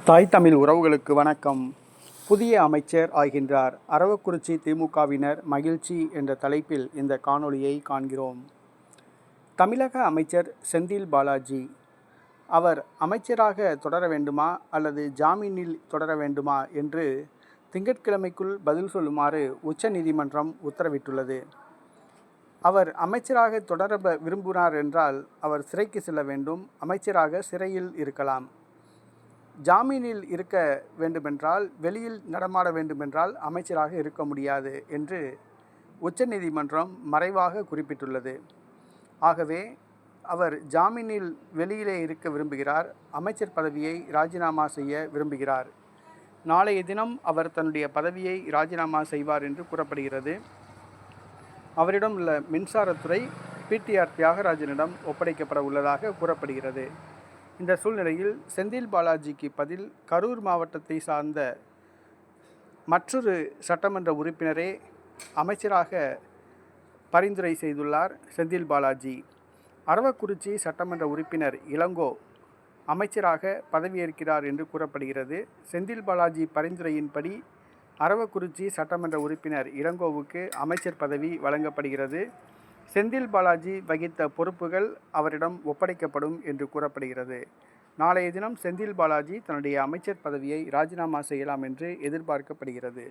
தாய் தமிழ் உறவுகளுக்கு வணக்கம். புதிய அமைச்சர் ஆகின்றார். அரவக்குறிச்சி திமுகவினர் மகிழ்ச்சி என்ற தலைப்பில் இந்த காணொளியை காண்கிறோம். தமிழக அமைச்சர் செந்தில் பாலாஜி அவர் அமைச்சராக தொடர வேண்டுமா அல்லது ஜாமீனில் தொடர வேண்டுமா என்று திங்கட்கிழமைக்குள் பதில் சொல்லுமாறு உச்சநீதிமன்றம் உத்தரவிட்டுள்ளது. அவர் அமைச்சராக தொடர விரும்பினார் என்றால் அவர் சிறைக்கு செல்ல வேண்டும், அமைச்சராக சிறையில் இருக்கலாம். ஜாமீனில் இருக்க வேண்டுமென்றால், வெளியில் நடமாட வேண்டுமென்றால் அமைச்சராக இருக்க முடியாது என்று உச்சநீதிமன்றம் மறைவாக குறிப்பிட்டுள்ளது. ஆகவே அவர் ஜாமீனில் வெளியிலே இருக்க விரும்புகிறார், அமைச்சர் பதவியை ராஜினாமா செய்ய விரும்புகிறார். நாளைய தினம் அவர் தன்னுடைய பதவியை ராஜினாமா செய்வார் என்று கூறப்படுகிறது. அவரிடம் உள்ள மின்சாரத்துறை பிடிஆர் தியாகராஜனிடம் ஒப்படைக்கப்பட உள்ளதாக கூறப்படுகிறது. இந்த சூழ்நிலையில் செந்தில் பாலாஜிக்கு பதில் கரூர் மாவட்டத்தை சார்ந்த மற்றொரு சட்டமன்ற உறுப்பினரே அமைச்சராக பரிந்துரை செய்துள்ளார். செந்தில் பாலாஜி அரவக்குறிச்சி சட்டமன்ற உறுப்பினர் இளங்கோ அமைச்சராக பதவியேற்கிறார் என்று கூறப்படுகிறது. செந்தில் பாலாஜி பரிந்துரையின்படி அரவக்குறிச்சி சட்டமன்ற உறுப்பினர் இளங்கோவுக்கு அமைச்சர் பதவி வழங்கப்படுகிறது. செந்தில் பாலாஜி வகித்த பொறுப்புகள் அவரிடம் ஒப்படைக்கப்படும் என்று கூறப்படுகிறது. நாளைய தினம் செந்தில் பாலாஜி தன்னுடைய அமைச்சர் பதவியை ராஜினாமா செய்யலாம் என்று எதிர்பார்க்கப்படுகிறது.